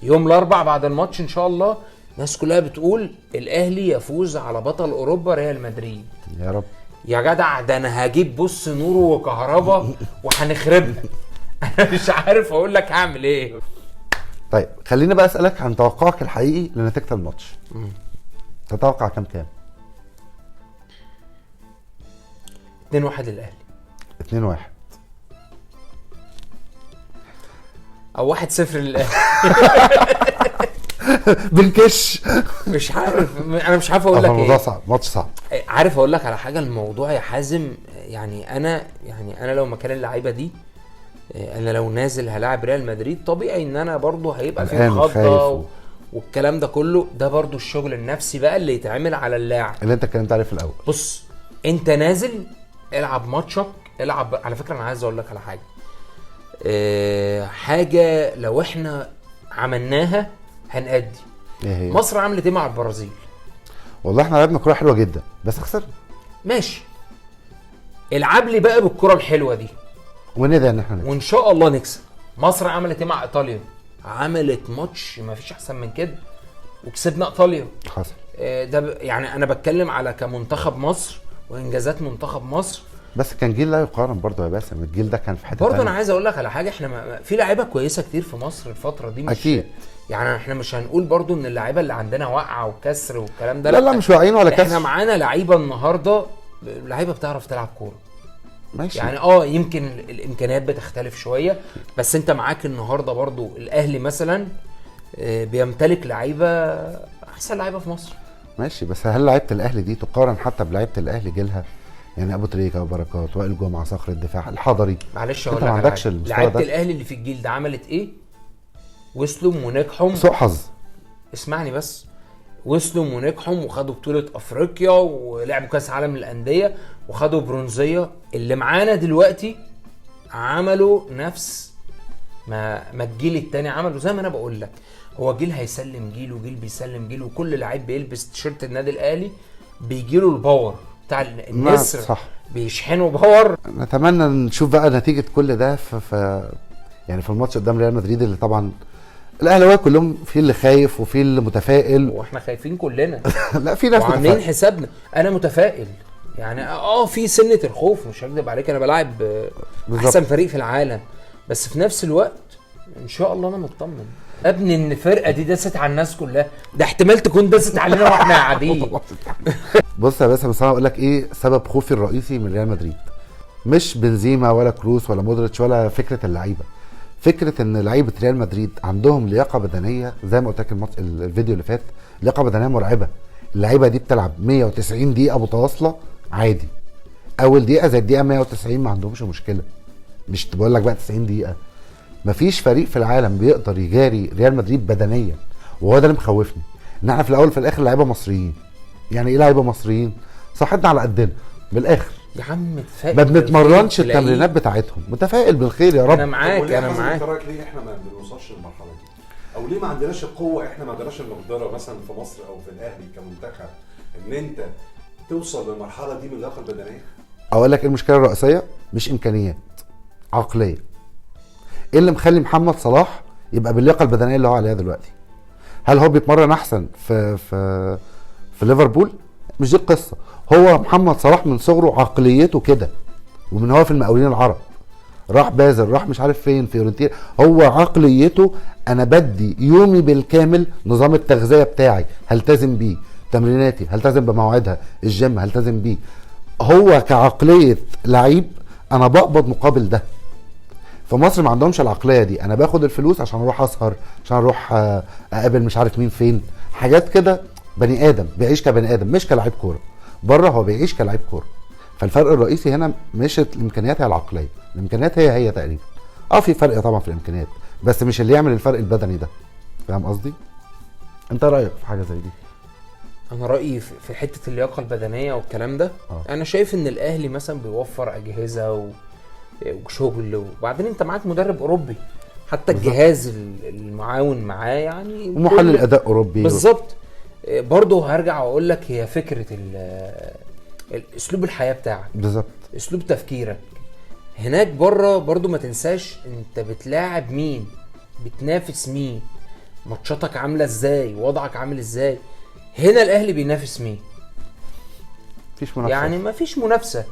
S1: يوم الاربع بعد الماتش ان شاء الله، الناس كلها بتقول الاهلي يفوز على بطل اوروبا ريال مدريد.
S2: يا رب
S1: يا جدع، ده انا هجيب بص نور وكهرباء وهنخربها انا مش عارف اقول لك هعمل ايه.
S2: طيب خليني بقى اسالك عن توقعك الحقيقي لنتيجه الماتش. تتوقع كام؟
S1: 2-1 للاهلي.
S2: 2-1
S1: او 1-0 للاهلي
S2: بنكش.
S1: مش عارف، انا مش عارف اقول لك
S2: الموضوع
S1: ايه.
S2: صعب، ماتش صعب.
S1: عارف اقول لك على حاجه، الموضوع يا حازم يعني انا لو مكان اللعيبه دي، انا لو نازل هلاعب ريال مدريد، طبيعي ان انا برضو هيبقى في خضه والكلام ده كله. ده برضو الشغل النفسي بقى اللي يتعمل على اللاعب
S2: اللي انت اتكلمت عليه في الاول.
S1: بص انت نازل العب ماتشك، العب. على فكره انا عايز اقول لك على حاجه لو احنا عملناها هنأدي.
S2: ايه هي؟
S1: مصر عملت ايه مع البرازيل؟
S2: والله احنا لعبنا كوره حلوه جدا بس خسرنا.
S1: ماشي، العب لي بقى بالكره الحلوه دي
S2: وندعي ان احنا نكسب
S1: وان شاء الله نكسب. مصر عملت ايه مع ايطاليا؟ عملت ماتش ما فيش احسن من كده وكسبنا ايطاليا.
S2: حصل.
S1: ده يعني انا بتكلم على كمنتخب مصر وانجازات منتخب مصر.
S2: بس كان جيل لا يقارن برضه يا باسم، الجيل ده كان في حته
S1: برضه. انا عايز اقول لك على حاجه، احنا في لعيبه كويسه كتير في مصر الفتره دي، مش
S2: اكيد.
S1: يعني احنا مش هنقول برضه ان اللعيبه اللي عندنا واقعه وكسر والكلام ده.
S2: لا مش واقعين ولا كسر.
S1: احنا معانا لعيبه النهارده، لعيبه بتعرف تلعب كوره.
S2: ماشي.
S1: يعني يمكن الامكانيات بتختلف شويه، بس انت معاك النهارده برضو الاهلي مثلا بيمتلك لعيبه احسن لعيبه في مصر.
S2: ماشي، بس هل لعيبه الاهلي دي تقارن حتى بلعيبه الاهلي جيلها؟ يعني ابو تريكه وبركات وائل جمعه صخر الدفاع الحضري.
S1: معلش
S2: انت ما عندكش
S1: لعيبه الاهلي اللي في الجيل ده عملت ايه؟ وصلوا ونجحوا.
S2: سوء حظ.
S1: اسمعني بس، وصلوا ونجحوا وخدوا بطوله افريقيا ولعبوا كاس عالم للانديه وخدوا برونزيه. اللي معانا دلوقتي عملوا نفس ما الجيل التاني عملوا. زي ما انا بقول لك، هو جيل هيسلم جيل وجيل بيسلم جيل، وكل لعيب بيلبس تيشيرت النادي الاهلي بيجيله الباور بتاع النسر.
S2: صح.
S1: بيشحنوا باور.
S2: نتمنى نشوف بقى نتيجه كل ده يعني في الماتش قدام ريال مدريد، اللي طبعا الاهلاويه كلهم في اللي خايف وفي اللي متفائل.
S1: واحنا خايفين كلنا
S2: لا في ناس
S1: وعاملين حسابنا. انا متفائل يعني في سنه الخوف، مش هكدب عليك، انا بلاعب
S2: بالظبط.
S1: احسن فريق في العالم، بس في نفس الوقت ان شاء الله انا مطمن يا ابني ان الفرقه دي دست على الناس كلها، ده احتمال تكون دست علينا واحنا قاعدين.
S2: بص يا باشا، بس انا اقول لك ايه سبب خوفي الرئيسي من ريال مدريد. مش بنزيما ولا كروس ولا مودريتش ولا فكره اللعيبه، فكره ان لعيبه ريال مدريد عندهم لياقه بدنيه زي ما قلت لك الفيديو اللي فات، لياقه بدنيه مرعبه. اللعيبه دي بتلعب 190 دقيقه متواصله عادي، اول دقيقه زي الدقيقه 190 ما عندهمش مشكله، مش بقول لك بقى 90 دقيقه. مفيش فريق في العالم بيقدر يجاري ريال مدريد بدنيا، وهو ده اللي مخوفني، ان احنا في الاول في الاخر لعيبه مصريين. يعني ايه لعيبه مصريين؟ صحتنا على قدنا من الاخر،
S1: يا عم تفائل،
S2: ما بنتمرنش التمرينات بتاعتهم. متفائل بالخير يا رب.
S1: انا معاك انا معاك.
S3: انت رايك ليه احنا ما بنوصلش للمرحله دي؟ او ليه ما عندناش القوه، احنا ما عندناش المقدره مثلا في مصر او في الاهلي كمنتخب ان انت توصل للمرحله دي من اللياقه البدنيه؟
S2: اقول لك ايه المشكله الرئيسيه؟ مش امكانيات، عقليه. ايه اللي مخلي محمد صلاح يبقى باللياقه البدنيه اللي هو عليها دلوقتي؟ هل هو بيتمرن احسن في ليفربول؟ مش دي القصه. هو محمد صلاح من صغره عقليته كده، ومن هو في المقاولين العرب راح بازل، راح مش عارف فين، فيورنتينا. هو عقليته انا بدي يومي بالكامل نظام التغذيه بتاعي هلتزم بيه، تمريناتي هلتزم بمواعيدها، الجيم هلتزم بيه. هو كعقليه لعيب انا بقبض مقابل ده. في مصر ما عندهمش العقليه دي، انا باخد الفلوس عشان اروح اسهر، عشان اروح اقابل مش عارف مين فين، حاجات كده. بني ادم بيعيش كبني ادم مش كلاعب كوره. بره هو بيعيش كلاعب كوره. فالفرق الرئيسي هنا مش الامكانيات، هي العقليه. الامكانيات هي تقريبا في فرق طبعا في الامكانيات، بس مش اللي يعمل الفرق البدني ده. فاهم قصدي؟ انت رايك في حاجه زي دي؟
S1: انا رايي في حته اللياقه البدنيه والكلام ده. انا شايف ان الاهلي مثلا بيوفر اجهزه وشغل، وبعدين انت معاك مدرب اوروبي، حتى بالزبط. الجهاز المعاون معاه يعني
S2: ومحلل اداء اوروبي
S1: بالظبط. برضه هرجع واقول لك هي فكره اسلوب الحياه بتاعك
S2: بالظبط،
S1: اسلوب تفكيرك. هناك بره برضه ما تنساش انت بتلاعب مين، بتنافس مين، ماتشاتك عامله ازاي، وضعك عامل ازاي. هنا الاهلي بينافس مين؟
S2: مفيش منافسه،
S1: يعني مفيش منافسه.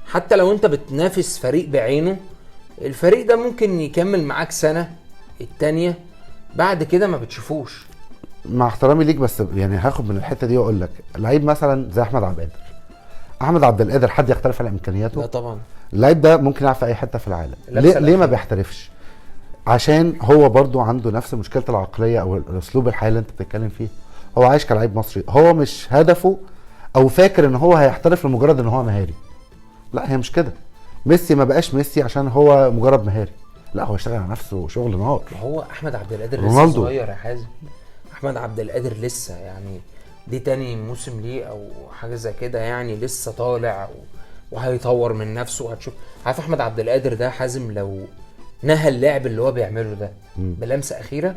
S1: حتى لو انت بتنافس فريق بعينه، الفريق ده ممكن يكمل معاك سنه التانية، بعد كده ما بتشوفوش.
S2: مع احترامي ليك بس يعني هاخد من الحته دي واقول لك لعيب مثلا زي احمد عبد القادر. احمد عبد القادر حد يختلف على امكانياته؟
S1: لا طبعا.
S2: اللعيب ده ممكن يلعب في اي حته في العالم. ليه ما بيحترفش؟ عشان هو برضو عنده نفس مشكله العقليه او اسلوب الحياه اللي انت بتتكلم فيه. هو عايش كلاعب مصري، هو مش هدفه او فاكر ان هو هيحترف لمجرد ان هو مهاري. لا، هي مش كده. ميسي ما بقاش ميسي عشان هو مجرد مهاري، لا هو اشتغل على نفسه شغل نهار.
S1: هو احمد عبد القادر لسه صغير يا حازم. احمد عبد القادر لسه يعني دي تاني موسم ليه او حاجه زي كده، يعني لسه طالع وهيطور من نفسه وهتشوف. عارف احمد عبد القادر ده حازم لو نهى اللعب اللي هو بيعمله ده بلمسه اخيره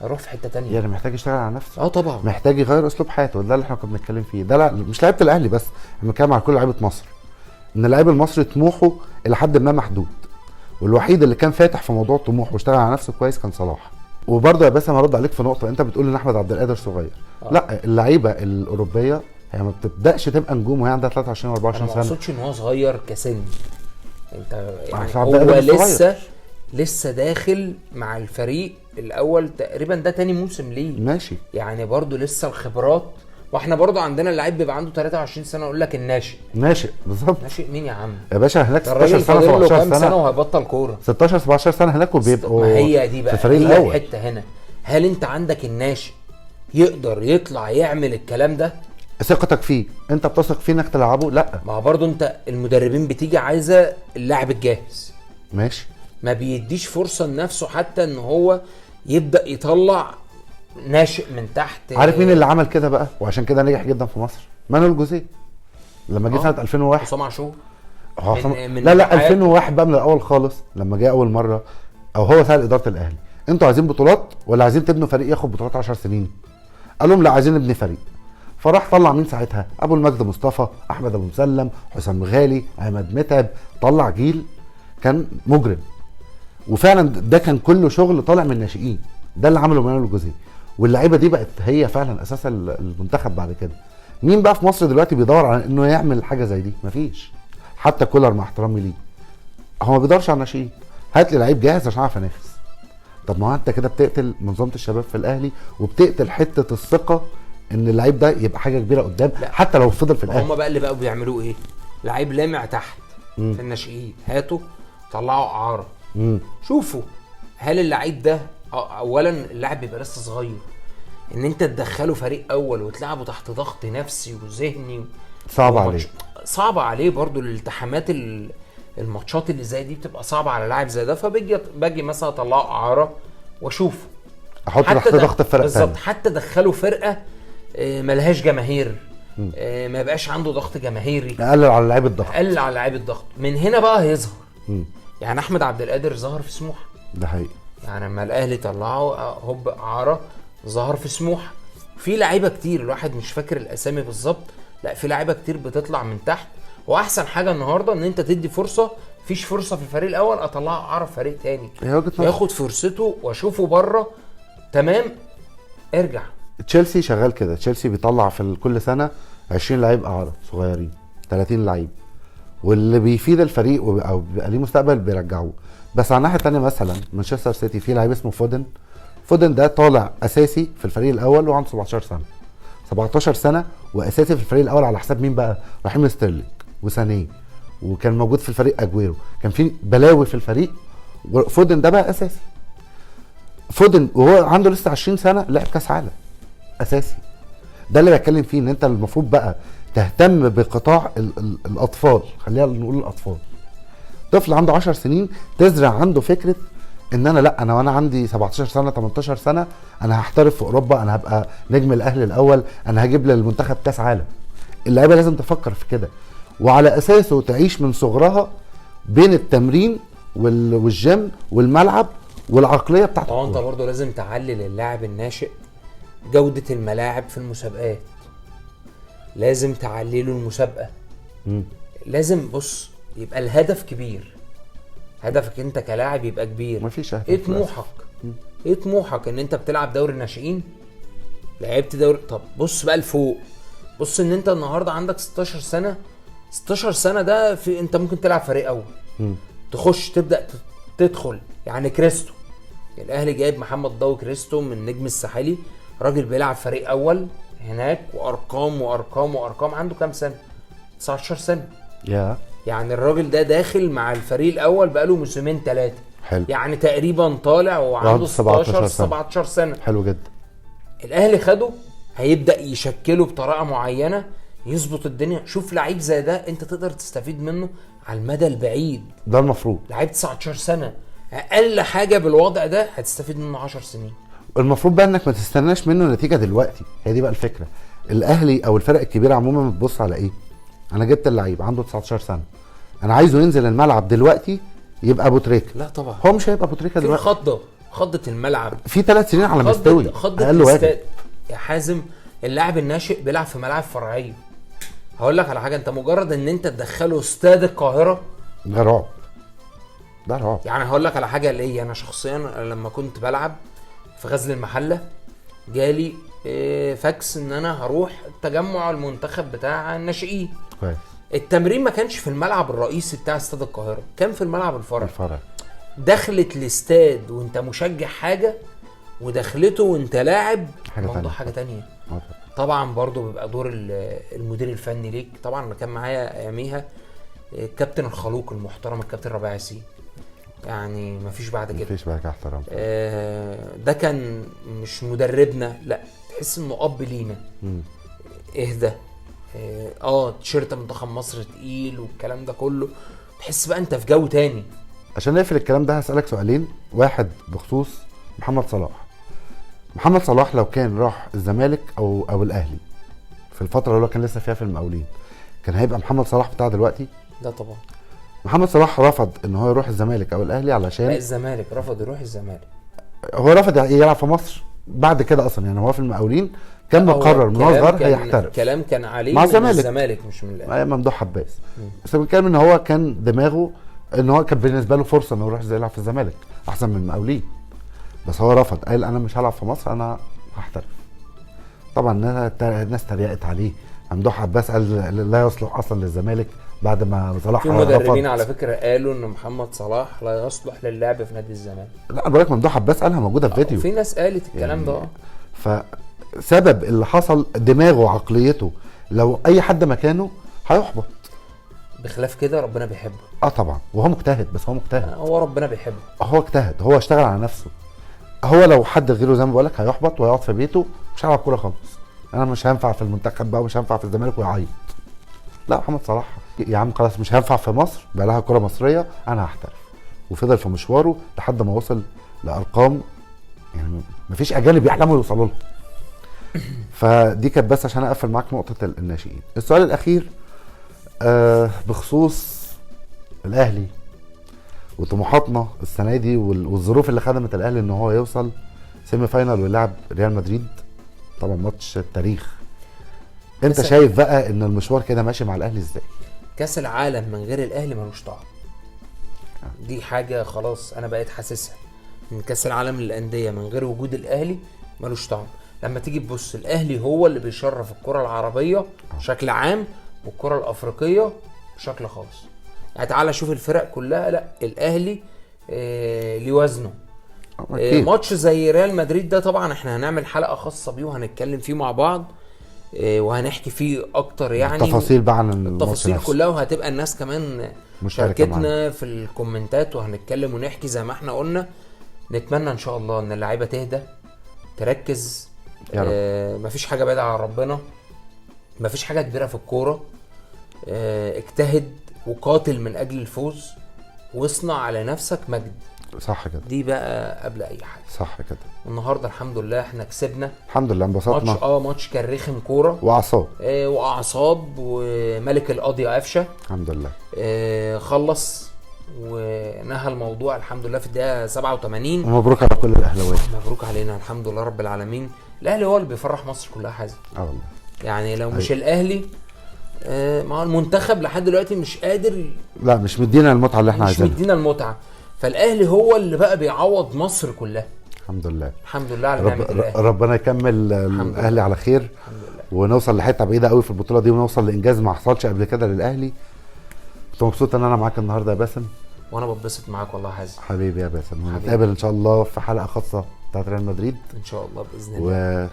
S1: هيروح في حته تانية.
S2: يعني محتاج يشتغل على نفسه.
S1: طبعا
S2: محتاج يغير اسلوب حياته. ده اللي احنا كنا بنتكلم فيه. ده لا مش لعيبه الاهلي بس، احنا بنتكلم على كل لعيبه مصر، ان اللاعب المصري طموحه الى حد ما محدود، والوحيد اللي كان فاتح في موضوع الطموح واشتغل على نفسه كويس كان صلاح. وبرضه يا باسم هرد عليك في نقطه، انت بتقول ان احمد عبد القادر صغير. لا، اللعيبه الاوروبيه هي ما بتبداش تبقى نجوم وهي عندها 23 و24 سنه.
S1: انا ما اقصدش ان هو صغير كسن، انت يعني هو لسه داخل مع الفريق الاول تقريبا، ده تاني موسم ليه
S2: ماشي،
S1: يعني برضه لسه الخبرات. واحنا برضه عندنا اللعيب بيبقى عنده 23 سنه اقول لك الناشئ
S2: بالظبط.
S1: ناشئ مين يا عم
S2: يا باشا؟ هناك 16 سنه 17 سنه
S1: وهيبطل كوره.
S2: 16 17 سنه هناك وبيبقوا.
S1: ما هي دي بقى
S2: في الفريق
S1: هي
S2: الاول.
S1: الحته هنا، هل انت عندك الناشئ يقدر يطلع يعمل الكلام ده؟
S2: ثقتك فيه، انت بتثق فيه انك تلعبه؟ لا.
S1: ما هو برضه انت المدربين بتيجي عايزه اللاعب الجاهز،
S2: ماشي،
S1: ما بيديش فرصه لنفسه حتى ان هو يبدا يطلع ناشئ من تحت.
S2: عارف مين اللي عمل كده بقى وعشان كده نجح جدا في مصر؟ مانويل جوزيه لما جه سنه 2001.
S1: حسام عاشور
S2: لا 2001 بقى من الاول خالص لما جه اول مره، او هو سأل اداره الاهلي انتوا عايزين بطولات ولا عايزين تبنوا فريق ياخد بطولات 10 سنين؟ قال لهم لا، عايزين نبني فريق. فراح طلع مين ساعتها؟ ابو المجد مصطفى، احمد ابو مسلم، حسام غالي، عماد متعب. طلع جيل كان مجرم، وفعلا ده كان كله شغل طالع من الناشئين. ده اللي عمله مانويل جوزيه، واللعيبه دي بقت هي فعلا اساس المنتخب بعد كده. مين بقى في مصر دلوقتي بيدور على انه يعمل حاجه زي دي؟ مفيش. حتى كولر مع احترامي ليه، هو ما بيدورش على الناشئين، هات لي لعيب جاهز عشان اعرف انافس. طب ما هو انت كده بتقتل منظومه الشباب في الاهلي، وبتقتل حته الثقه ان اللعيب ده يبقى حاجه كبيره قدام، حتى لو فضل في الاهلي.
S1: هم بقى اللي بقوا بيعملوا ايه؟ لعيب لامع تحت في الناشئين، هاتوا طلعوا اعاره. شوفوا هل اللعيب ده اولا اللاعب بيبقى لسه صغير، ان انت تدخله فريق اول وتلعبه تحت ضغط نفسي وذهني
S2: صعب عليه،
S1: صعب عليه برضو. الالتحامات الماتشات اللي زي دي بتبقى صعبه على لاعب زي ده، باجي مثلا اطلعه اعاره واشوفه
S2: احط تحت ضغط الفرقه
S1: بالظبط، حتى دخله فرقه ملهاش جماهير، ما يبقاش عنده ضغط جماهيري،
S2: اقلل على لعيب الضغط،
S1: اقلل على لعيب الضغط. من هنا بقى هيظهر. يعني احمد عبد القادر ظهر في سموحه،
S2: ده حقيقي.
S1: يعني لما الاهلي طلعه هوب اعاره ظهر في سموحه. في لعيبه كتير الواحد مش فاكر الاسامي بالظبط، لا في لعيبه كتير بتطلع من تحت. واحسن حاجه النهارده ان انت تدي فرصه، فيش فرصه في الفريق الاول اطلعه اعرف فريق تاني ياخد فرصته واشوفه بره. تمام، ارجع.
S2: تشيلسي شغال كده، تشيلسي بيطلع في كل سنه 20 لعيب اعاره صغيرين، 30 لعيب، واللي بيفيد الفريق او بيبقى ليه مستقبل بيرجعوه. بس على الناحيه الثانيه مثلا مانشستر سيتي في لعيب اسمه فودن ده طالع اساسي في الفريق الاول وعنده 17 سنه واساسي في الفريق الاول على حساب مين بقى؟ رحيم ستيرلينج وسانيه، وكان موجود في الفريق اجويرو، كان في بلاوي في الفريق، وفودن ده بقى اساسي. فودن وهو عنده لسه 20 سنه لعب كاس عالم اساسي. ده اللي بتكلم فيه، ان انت المفروض بقى تهتم بقطاع الاطفال، خلينا نقول الاطفال. طفل عنده 10 سنين تزرع عنده فكره ان انا لا، انا وانا عندي 17 سنه 18 سنه انا هحترف في اوروبا، انا هبقى نجم الاهلي الاول، انا هجيب للمنتخب كاس عالم. اللعيبه لازم تفكر في كده، وعلى اساسه تعيش من صغرها بين التمرين والجيم والملعب والعقليه بتاعته.
S1: طبعا انت برضه لازم تعلي للاعب الناشئ جوده الملاعب في المسابقات، لازم تعلي له المسابقه. لازم بص يبقى الهدف كبير، هدفك انت كلاعب يبقى كبير.
S2: مفيش هدف.
S1: ايه طموحك؟ ايه طموحك؟ ان انت بتلعب دوري الناشئين، لعبت دوري. طب بص بقى لفوق، بص ان انت النهارده عندك 16 سنه، 16 سنه ده في انت ممكن تلعب فريق اول، تخش تبدا تدخل. يعني كريستو، الاهلي جايب محمد ضوي كريستو من نجم الساحلي، راجل بيلعب فريق اول هناك، وارقام وارقام وارقام. عنده كام سنه؟ 19 سنه. يعني الراجل ده داخل مع الفريق الاول بقاله موسمين 3.
S2: حلو.
S1: يعني تقريبا طالع وعنده 17 سنه.
S2: حلو جدا.
S1: الاهلي خده، هيبدا يشكله بطريقه معينه يظبط الدنيا. شوف لعيب زي ده انت تقدر تستفيد منه على المدى البعيد.
S2: ده المفروض
S1: لعيب 19 سنه اقل حاجه بالوضع ده هتستفيد منه 10 سنين.
S2: المفروض بقى انك ما تستناش منه نتيجه دلوقتي. هي دي بقى الفكره. الاهلي او الفرق الكبيره عموما بتبص على ايه؟ انا جبت اللعيب عنده 19 سنه، انا عايزه ينزل الملعب دلوقتي يبقى ابو تريكه.
S1: لا طبعا
S2: هو مش هيبقى ابو تريكه دلوقتي.
S1: خضه الملعب
S2: في 3 سنين على مستوي
S1: خضه الاستاد يا حازم. اللاعب الناشئ بيلعب في ملاعب فرعيه. هقول لك على حاجه، انت مجرد ان انت تدخله استاد القاهره
S2: ده رعب، ده رعب.
S1: يعني هقول لك على حاجه ليا انا شخصيا، لما كنت بلعب في غزل المحله جالي فاكس ان انا هروح تجمع المنتخب بتاع الناشئين.
S2: كويس.
S1: التمرين ما كانش في الملعب الرئيسي بتاع استاد القاهره، كان في الملعب الفرعي. دخلت الاستاد وانت مشجع حاجه، ودخلته وانت لاعب موضوع حاجه تانية. طبعا برضو بيبقى دور المدير الفني ليك. طبعا انا كان معايا اياميها الكابتن الخلوق المحترم الكابتن ربيع ياسين، يعني مفيش بعد كده،
S2: مفيش بعد كده احترام.
S1: ده كان مش مدربنا، لا تحس انه اب لينا. اهدى، تيشيرت منتخب مصر تقيل والكلام ده كله، تحس بقى انت في جو تاني.
S2: عشان نقفل الكلام ده هسألك سؤالين. واحد بخصوص محمد صلاح. محمد صلاح لو كان راح الزمالك او الاهلي في الفتره اللي هو كان لسه فيها في المقاولين، كان هيبقى محمد صلاح بتاع دلوقتي؟
S1: لا طبعا.
S2: محمد صلاح رفض ان هو يروح الزمالك او الاهلي علشان
S1: الزمالك رفض يروح الزمالك.
S2: هو رفض يلعب في مصر بعد كده اصلا. يعني هو في المقاولين كان مقرر من هو صغير هيحترف.
S1: كلام كان عليه
S2: مع
S1: من الزمالك مش من الاهلي.
S2: ممدوح عباس. بس بنتكلم ان هو كان دماغه ان هو كان بالنسبه له فرصه انه يروح يلعب في الزمالك احسن من المقاولين، بس هو رفض، قال انا مش هلعب في مصر، انا هحترف. طبعا الناس تريقت عليه، ممدوح عباس قال لا يصلح اصلا للزمالك بعد ما صلاح
S1: في مدربين على فكره قالوا ان محمد صلاح لا يصلح للعب في نادي الزمالك.
S2: لا انا بقول لك ممدوح عباس قالها موجوده في فيديو.
S1: في ناس قالت الكلام ده.
S2: فسبب اللي حصل دماغه وعقليته، لو اي حد مكانه هيحبط.
S1: بخلاف كده ربنا بيحبه.
S2: طبعا، وهو مجتهد، بس هو مجتهد،
S1: هو ربنا بيحبه.
S2: هو اجتهد، هو اشتغل على نفسه. هو لو حد غيره زي ما بقول لك هيحبط ويقعد في بيته مش هيلعب كوره خالص. انا مش هينفع في المنتخب بقى ومش هينفع في الزمالك ويعيط. لا محمد صلاح يا عم خلاص مش هينفع في مصر، بقى لها كوره مصريه، انا هحترف. وفضل في مشواره لحد ما وصل لارقام يعني مفيش اجانب يحلموا يوصلوا لها. فدي كانت بس عشان اقفل معاك نقطه الناشئين. السؤال الاخير بخصوص الاهلي وطموحاتنا السنه دي والظروف اللي خدمت الاهلي ان هو يوصل سيمي فاينال ويلعب ريال مدريد. طبعا ماتش التاريخ. انت شايف بقى ان المشوار كده ماشي مع الاهلي ازاي؟
S1: كاس العالم من غير الاهلي ملوش طعم. دي حاجه خلاص انا بقيت حاسسها، ان كاس العالم للانديه من غير وجود الاهلي ملوش طعم. لما تيجي تبص الاهلي هو اللي بيشرف الكره العربيه بشكل عام والكره الافريقيه بشكل خاص. يعني تعالى شوف الفرق كلها، لا الاهلي ليه وزنه. ماتش زي ريال مدريد ده طبعا احنا هنعمل حلقه خاصه بيه وهنتكلم فيه مع بعض وهنحكي فيه اكتر يعني
S2: التفاصيل بقى عن
S1: التفاصيل كلها، وهتبقى الناس كمان شاركتنا في الكومنتات وهنتكلم ونحكي زي ما احنا قلنا. نتمنى ان شاء الله ان اللعيبه تهدى تركز. مفيش حاجه بعيده عن ربنا، مفيش حاجه كبيره في الكوره. اجتهد وقاتل من اجل الفوز واصنع على نفسك مجد.
S2: صح كده،
S1: دي بقى قبل اي حاجه.
S2: صح كده.
S1: النهارده الحمد لله احنا كسبنا،
S2: الحمد لله انبسطنا.
S1: ماتش كان رخم كوره
S2: واعصاب
S1: وملك القضيه قفشه
S2: الحمد لله
S1: خلص ونهى الموضوع الحمد لله في الدقيقه 87.
S2: ومبروك على كل الاهلاويه.
S1: مبروك علينا الحمد لله رب العالمين. الاهلي هو اللي بيفرح مصر كلها حازم.
S2: والله
S1: يعني لو مش الاهلي مع المنتخب لحد دلوقتي مش قادر،
S2: لا مش مدينا المتعه اللي احنا عايزينها،
S1: مش مدينا المتعه. فالاهلي هو اللي بقى بيعوض مصر كلها.
S2: الحمد لله
S1: الحمد لله على نعمه الاهلي.
S2: ربنا يكمل الاهلي على خير
S1: الحمد لله.
S2: ونوصل لحته بعيده قوي في البطوله دي ونوصل لانجاز ما حصلش قبل كده للاهلي. كنت مبسوط ان انا معاك النهارده يا باسم.
S1: وانا بتبسط معاك والله حازم.
S2: حبيبي يا باسم، ونتقابل ان شاء الله في حلقه خاصه بتاعت ريال مدريد
S1: ان شاء الله باذن الله.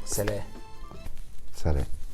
S2: سلام.